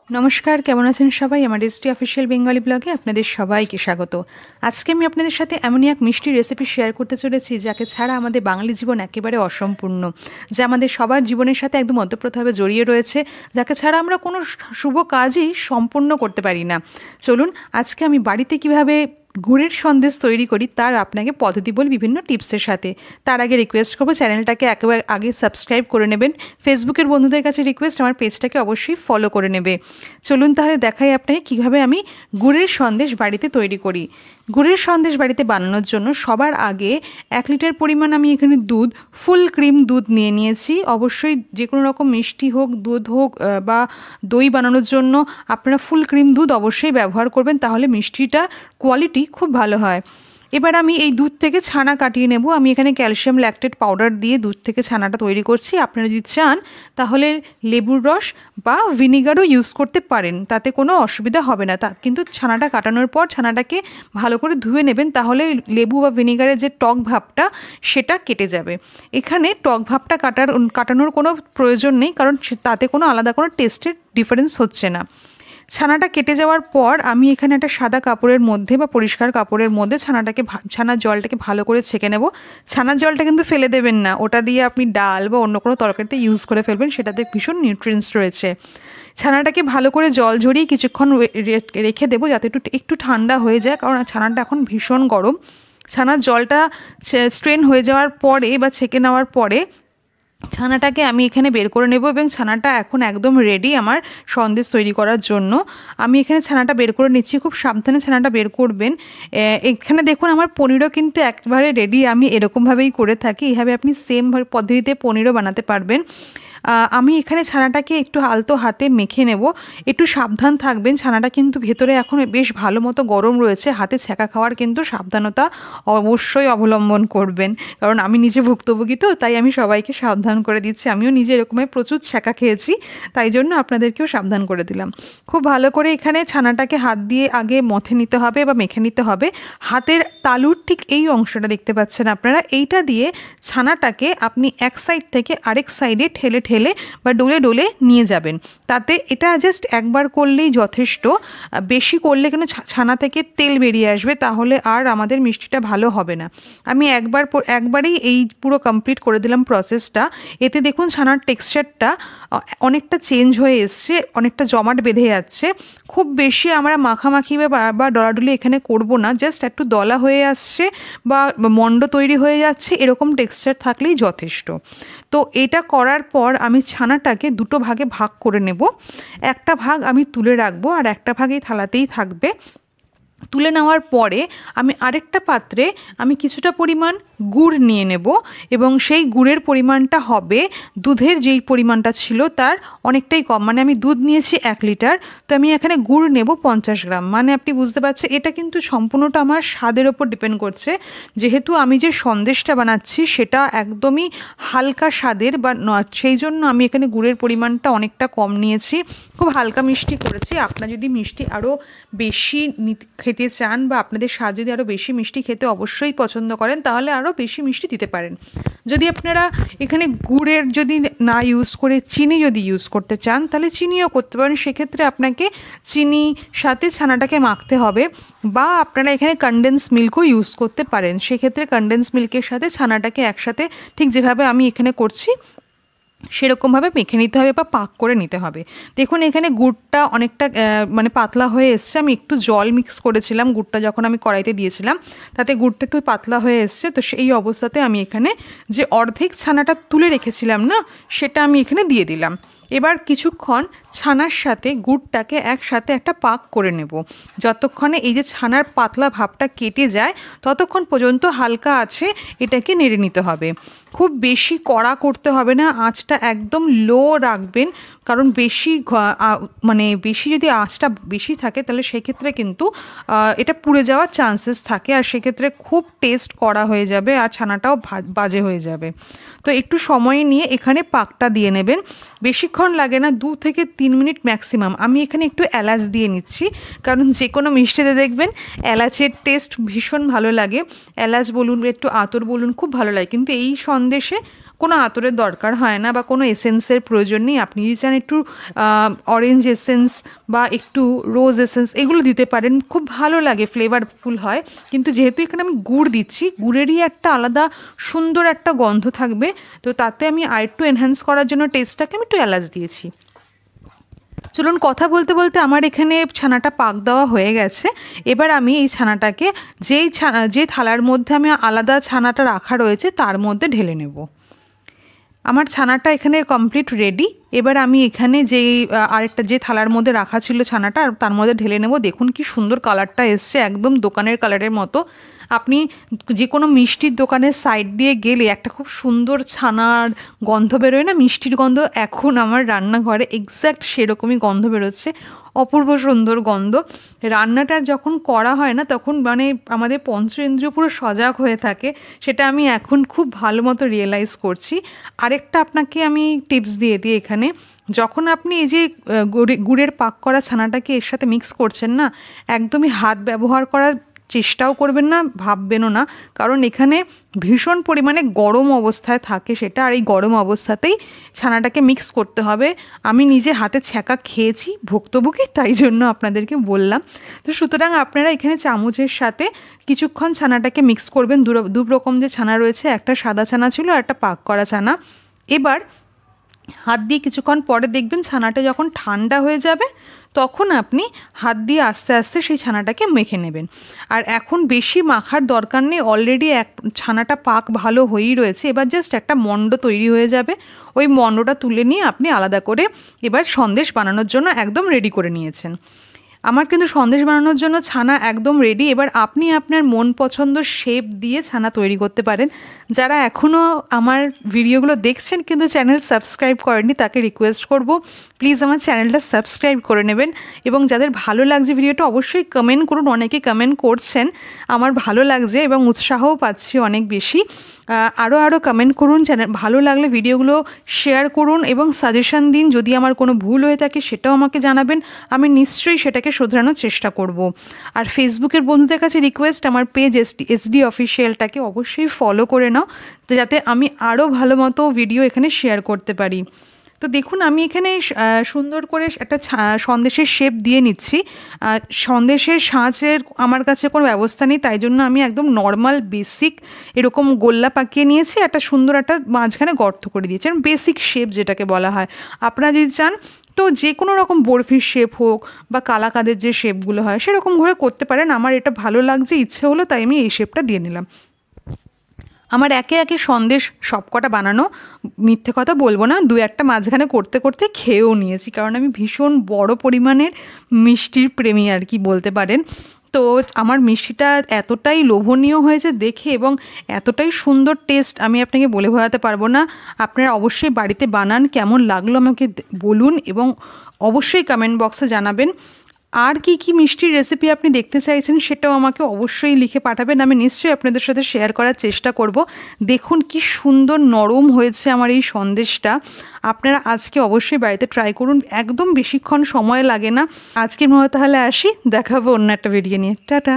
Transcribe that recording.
নমস্কার, কেমন আছেন সবাই? আমার এসটি অফিসিয়াল বেঙ্গলি ব্লগে আপনাদের সবাইকে স্বাগত। আজকে আমি আপনাদের সাথে এমনই এক মিষ্টি রেসিপি শেয়ার করতে চলেছি যাকে ছাড়া আমাদের বাঙালি জীবন একেবারে অসম্পূর্ণ, যা আমাদের সবার জীবনের সাথে একদম ওতপ্রোতভাবে জড়িয়ে রয়েছে, যাকে ছাড়া আমরা কোনো শুভ কাজই সম্পূর্ণ করতে পারি না। চলুন আজকে আমি বাড়িতে কিভাবে গুড়ের সন্দেশ তৈরি করি তার আপনাকে পদ্ধতি বলি বিভিন্ন টিপসের সাথে। তার আগে রিকোয়েস্ট করবো চ্যানেলটাকে একেবারে আগে সাবস্ক্রাইব করে নেবেন। ফেসবুকের বন্ধুদের কাছে রিকোয়েস্ট আমার পেজটাকে অবশ্যই ফলো করে নেবে। চলুন তাহলে দেখাই আপনাকে কীভাবে আমি গুড়ের সন্দেশ বাড়িতে তৈরি করি। গুড়ের সন্দেশ বাড়িতে বানানোর জন্য সবার আগে 1 লিটার পরিমাণ আমি এখানে দুধ, ফুল ক্রিম দুধ নিয়ে নিয়েছি। অবশ্যই যে কোনো রকম মিষ্টি হোক, দুধ হোক বা দই বানানোর জন্য আপনারা ফুল ক্রিম দুধ অবশ্যই ব্যবহার করবেন, তাহলে মিষ্টিটা কোয়ালিটি খুব ভালো হয়। এবার আমি এই দুধ থেকে ছানা কাটিয়ে নেব। আমি এখানে ক্যালসিয়াম ল্যাকটেট পাউডার দিয়ে দুধ থেকে ছানাটা তৈরি করছি। আপনারা যদি চান তাহলে লেবুর রস বা ভিনিগারও ইউজ করতে পারেন, তাতে কোনো অসুবিধা হবে না। কিন্তু ছানাটা কাটানোর পর ছানাটাকে ভালো করে ধুয়ে নেবেন, তাহলে লেবু বা ভিনিগারের যে টক ভাবটা সেটা কেটে যাবে। এখানে টক ভাবটা কাটানোর কোনো প্রয়োজন নেই, কারণ তাতে কোনো আলাদা কোনো টেস্টের ডিফারেন্স হচ্ছে না। ছানাটা কেটে যাওয়ার পর আমি এখানে একটা সাদা কাপড়ের মধ্যে বা পরিষ্কার কাপড়ের মধ্যে ছানার জলটাকে ভালো করে ছেঁকে নেব। ছানার জলটা কিন্তু ফেলে দেবেন না, ওটা দিয়ে আপনি ডাল বা অন্য কোনো তরকারিতে ইউজ করে ফেলবেন, সেটাতে ভীষণ নিউট্রিয়েন্টস রয়েছে। ছানাটাকে ভালো করে জল ঝরিয়ে কিছুক্ষণ রেখে দেবো যাতে একটু ঠান্ডা হয়ে যায়, কারণ ছানাটা এখন ভীষণ গরম। ছানার জলটা স্ট্রেন হয়ে যাওয়ার পরে বা ছেঁকে নেওয়ার পরে ছানাটাকে আমি এখানে বের করে নেব, এবং ছানাটা এখন একদম রেডি আমার সন্দেশ তৈরি করার জন্য। আমি এখানে ছানাটা বের করে নিচ্ছি, খুব সাবধানে ছানাটা বের করবেন। এখানে দেখুন আমার পনিরও কিন্তু একবারে রেডি, আমি এরকমভাবেই করে থাকি। এইভাবে আপনি সেম পদ্ধতিতে পনিরও বানাতে পারবেন। আমি এখানে ছানাটাকে একটু আলতো হাতে মেখে নেব। একটু সাবধান থাকবেন, ছানাটা কিন্তু ভেতরে এখন বেশ ভালো মতো গরম রয়েছে। হাতে ছ্যাঁকা খাওয়ার কিন্তু সাবধানতা অবশ্যই অবলম্বন করবেন, কারণ আমি নিজে ভুক্তভোগী, তো তাই আমি সবাইকে সাবধান করে দিচ্ছি। আমিও নিজে এরকমের প্রচুর ছ্যাঁকা খেয়েছি, তাই জন্য আপনাদেরকেও সাবধান করে দিলাম। খুব ভালো করে এখানে ছানাটাকে হাত দিয়ে আগে মথে নিতে হবে বা মেখে নিতে হবে। হাতের তালুর ঠিক এই অংশটা দেখতে পাচ্ছেন আপনারা, এইটা দিয়ে ছানাটাকে আপনি এক সাইড থেকে আরেক সাইডে ঠেলে ঠেলে বা ডোলে ডোলে নিয়ে যাবেন। তাতে এটা জাস্ট একবার করলেই যথেষ্ট, বেশি করলে কেন ছানা থেকে তেল বেরিয়ে আসবে, তাহলে আর আমাদের মিষ্টিটা ভালো হবে না। আমি একবারেই এই পুরো কমপ্লিট করে দিলাম প্রসেসটা। এতে দেখুন ছানার টেক্সচারটা অনেকটা চেঞ্জ হয়ে এসছে, অনেকটা জমাট বেঁধে যাচ্ছে। খুব বেশি আমরা মাখামাখি বা ডলাডলি এখানে করব না, জাস্ট একটু দলা হয়ে আসছে বা মণ্ড তৈরি হয়ে যাচ্ছে, এরকম টেক্সচার থাকলেই যথেষ্ট। তো এটা করার পর আমি ছানাটাকে দুটো ভাগে ভাগ করে নেব। একটা ভাগ আমি তুলে রাখবো আর একটা ভাগ এই থালাতেই থাকবে। তুলে নেওয়ার পরে আমি আরেকটা পাত্রে আমি কিছুটা পরিমাণ গুড় নিয়ে নেব, এবং সেই গুড়ের পরিমাণটা হবে দুধের যেই পরিমাণটা ছিল তার অনেকটাই কম। মানে আমি দুধ নিয়েছি 1 লিটার, তো আমি এখানে গুড় নেব 50 গ্রাম। মানে আপনি বুঝতে পারছেন এটা কিন্তু সম্পূর্ণটা আমার স্বাদের ওপর ডিপেন্ড করছে। যেহেতু আমি যে সন্দেশটা বানাচ্ছি সেটা একদমই হালকা স্বাদের বা সেই জন্য আমি এখানে গুড়ের পরিমাণটা অনেকটা কম নিয়েছি। খুব হালকা মিষ্টি করেছি। আপনারা যদি মিষ্টি আরও বেশি খেতে চান বা আপনাদের স্বাদ যদি আরও বেশি মিষ্টি খেতে অবশ্যই পছন্দ করেন, তাহলে আরও বেশি মিষ্টি দিতে পারেন। যদি আপনারা এখানে গুড়ের যদি না ইউজ করে চিনি যদি ইউজ করতে চান, তাহলে চিনিও করতে পারেন। সেক্ষেত্রে আপনাকে চিনি সাথে ছানাটাকে মাখতে হবে, বা আপনারা এখানে কনডেন্স মিল্কও ইউজ করতে পারেন। সেক্ষেত্রে কনডেন্স মিল্কের সাথে ছানাটাকে একসাথে ঠিক যেভাবে আমি এখানে করছি সেরকমভাবে মেখে নিতে হবে বা পাক করে নিতে হবে। দেখুন এখানে গুড়টা অনেকটা মানে পাতলা হয়ে এসছে। আমি একটু জল মিক্স করেছিলাম গুড়টা যখন আমি কড়াইতে দিয়েছিলাম, তাতে গুড়টা একটু পাতলা হয়ে এসছে। তো সেই অবস্থাতে আমি এখানে যে অর্ধেক ছানাটা তুলে রেখেছিলাম না, সেটা আমি এখানে দিয়ে দিলাম। এবার কিছুক্ষণ ছানার সাথে গুড়টাকে একসাথে একটা পাক করে নেব। যতক্ষণে এই যে ছানার পাতলা ভাবটা কেটে যায় ততক্ষণ পর্যন্ত হালকা আছে এটাকে নেড়ে নিতে হবে। খুব বেশি কড়া করতে হবে না, আঁচটা একদম লো রাখবেন, কারণ বেশি যদি আঁচটা বেশি থাকে তাহলে সেক্ষেত্রে কিন্তু এটা পুড়ে যাওয়ার চান্সেস থাকে, আর সেক্ষেত্রে খুব টেস্ট কড়া হয়ে যাবে আর ছানাটাও বাজে হয়ে যাবে। তো একটু সময় নিয়ে এখানে পাকটা দিয়ে নেবেন। বেশিক্ষণ লাগে না, 2 থেকে 3 মিনিট ম্যাক্সিমাম। আমি এখানে একটু এলাচ দিয়ে নিচ্ছি, কারণ যে কোনো মিষ্টিতে দেখবেন এলাচের টেস্ট ভীষণ ভালো লাগে। এলাচ বলুন, একটু আতর বলুন, খুব ভালো লাগে। কিন্তু এই সন্দেশে কোনো আতরের দরকার হয় না বা কোনো এসেন্সের প্রয়োজন নেই। আপনি যদি চান একটু অরেঞ্জ এসেন্স বা একটু রোজ এসেন্স এগুলো দিতে পারেন, খুব ভালো লাগে, ফ্লেভারফুল হয়। কিন্তু যেহেতু এখানে আমি গুড় দিচ্ছি, গুড়েরই একটা আলাদা সুন্দর একটা গন্ধ থাকবে, তো তাতে আমি আরেকটু এনহ্যান্স করার জন্য টেস্টটাকে আমি একটু এলাচ দিয়েছি। চলুন, কথা বলতে বলতে আমার এখানে ছানাটা পাক দেওয়া হয়ে গেছে। এবার আমি এই ছানাটাকে যে থালার মধ্যে আমি আলাদা ছানাটা রাখা রয়েছে তার মধ্যে ঢেলে নেব। আমার ছানাটা এখানে কমপ্লিট রেডি। এবার আমি এখানে যে থালার মধ্যে রাখা ছিল ছানাটা তার মধ্যে ঢেলে নেব। দেখুন কি সুন্দর কালারটা এসছে, একদম দোকানের কালারের মতো। আপনি যে কোনো মিষ্টির দোকানের সাইড দিয়ে গেলে একটা খুব সুন্দর ছানার গন্ধ বেরোয় না, মিষ্টির গন্ধ, এখন আমার রান্নাঘরে এক্স্যাক্ট সেরকমই গন্ধ বেরোচ্ছে, অপূর্ব সুন্দর গন্ধ। রান্নাটা যখন করা হয় না তখন মানে আমাদের পঞ্চেন্দ্রিয় পুরো সজাগ হয়ে থাকে, সেটা আমি এখন খুব ভালো মতো রিয়েলাইজ করছি। আরেকটা আপনাকে আমি টিপস দিয়ে দিই এখানে, যখন আপনি এই যে গুড়ের পাক করা ছানাটাকে এর সাথে মিক্স করছেন না, একদমই হাত ব্যবহার করার চেষ্টাও করবেন না, ভাববেনও না, কারণ এখানে ভীষণ পরিমাণে গরম অবস্থায় থাকে সেটা, আর এই গরম অবস্থাতেই ছানাটাকে মিক্স করতে হবে। আমি নিজে হাতে ছ্যাঁকা খেয়েছি ভুক্তভোগী, তাই জন্য আপনাদেরকে বললাম। তো সুতরাং আপনারা এখানে চামচের সাথে কিছুক্ষণ ছানাটাকে মিক্স করবেন। দু রকম যে ছানা রয়েছে, একটা সাদা ছানা ছিল আর একটা পাক করা ছানা। এবার হাত দিয়ে কিছুক্ষণ পরে দেখবেন ছানাটা যখন ঠান্ডা হয়ে যাবে তখন আপনি হাত দিয়ে আস্তে আস্তে সেই ছানাটাকে মেখে নেবেন। আর এখন বেশি মাখার দরকার নেই, অলরেডি ছানাটা পাক ভালো হয়েই রয়েছে। এবার জাস্ট একটা মণ্ড তৈরি হয়ে যাবে, ওই মণ্ডটা তুলে নিয়ে আপনি আলাদা করে এবার সন্দেশ বানানোর জন্য একদম রেডি করে নিয়েছেন। আমার কিন্তু সন্দেশ বানানোর জন্য ছানা একদম রেডি। এবার আপনি আপনার মন পছন্দ শেপ দিয়ে ছানা তৈরি করতে পারেন। যারা এখনও আমার ভিডিওগুলো দেখছেন কিন্তু চ্যানেল সাবস্ক্রাইব করেননি, তাকে রিকোয়েস্ট করব প্লিজ আমার চ্যানেলটা সাবস্ক্রাইব করে নেবেন। এবং যাদের ভালো লাগছে ভিডিওটা অবশ্যই কমেন্ট করুন, অনেকে কমেন্ট করছেন, আমার ভালো লাগছে এবং উৎসাহও পাচ্ছি অনেক বেশি। আরও কমেন্ট করুন, চ্যানেল ভালো লাগলে ভিডিওগুলো শেয়ার করুন এবং সাজেশন দিন। যদি আমার কোনো ভুল হয়ে থাকে সেটাও আমাকে জানাবেন, আমি নিশ্চয়ই সেটাকে শোধরানোর চেষ্টা করব। আর ফেসবুকের বন্ধুদের কাছে রিকোয়েস্ট, আমার পেজ এসডি অফিসিয়ালটাকে অবশ্যই ফলো করে নাও, যাতে আমি আরও ভালো মতো ভিডিও এখানে শেয়ার করতে পারি। তো দেখুন আমি এখানে সুন্দর করে একটা সন্দেশের শেপ দিয়ে নিচ্ছি। সন্দেশের সাঁচের আমার কাছে কোনো ব্যবস্থা নেই, তাই জন্য আমি একদম নর্মাল বেসিক এরকম গোল্লা পাকিয়ে নিয়েছি, একটা সুন্দর একটা মাঝখানে গর্ত করে দিয়েছি, বেসিক শেপ যেটাকে বলা হয়। আপনারা যদি চান তো যে কোনো রকম বরফির শেপ হোক বা কালাকাঁদের যে শেপগুলো হয় সেরকম করে করতে পারেন। আমার এটা ভালো লাগছে, ইচ্ছে হলো, তাই আমি এই শেপটা দিয়ে নিলাম। আমার একে একে সন্দেশ সবকটা বানানো, মিথ্যে কথা বলবো না, দু একটা মাঝখানে করতে করতে খেয়েও নিয়েছি, কারণ আমি ভীষণ বড় পরিমাণের মিষ্টির প্রেমী আর কি বলতে পারেন। তো আমার মিষ্টিটা এতটাই লোভনীয় হয়েছে দেখে এবং এতটাই সুন্দর টেস্ট, আমি আপনাকে বলে বোঝাতে পারবো না। আপনারা অবশ্যই বাড়িতে বানান, কেমন লাগলো আমাকে বলুন এবং অবশ্যই কমেন্ট বক্সে জানাবেন। আর কি কি মিষ্টির রেসিপি আপনি দেখতে চাইছেন সেটাও আমাকে অবশ্যই লিখে পাঠাবেন, আমি নিশ্চয়ই আপনাদের সাথে শেয়ার করার চেষ্টা করব। দেখুন কি সুন্দর নরম হয়েছে আমার এই সন্দেশটা। আপনারা আজকে অবশ্যই বাড়িতে ট্রাই করুন, একদম বেশিক্ষণ সময় লাগে না। আজকের মতো তাহলে আসি, দেখাবো অন্য একটা ভিডিও নিয়ে। টাটা।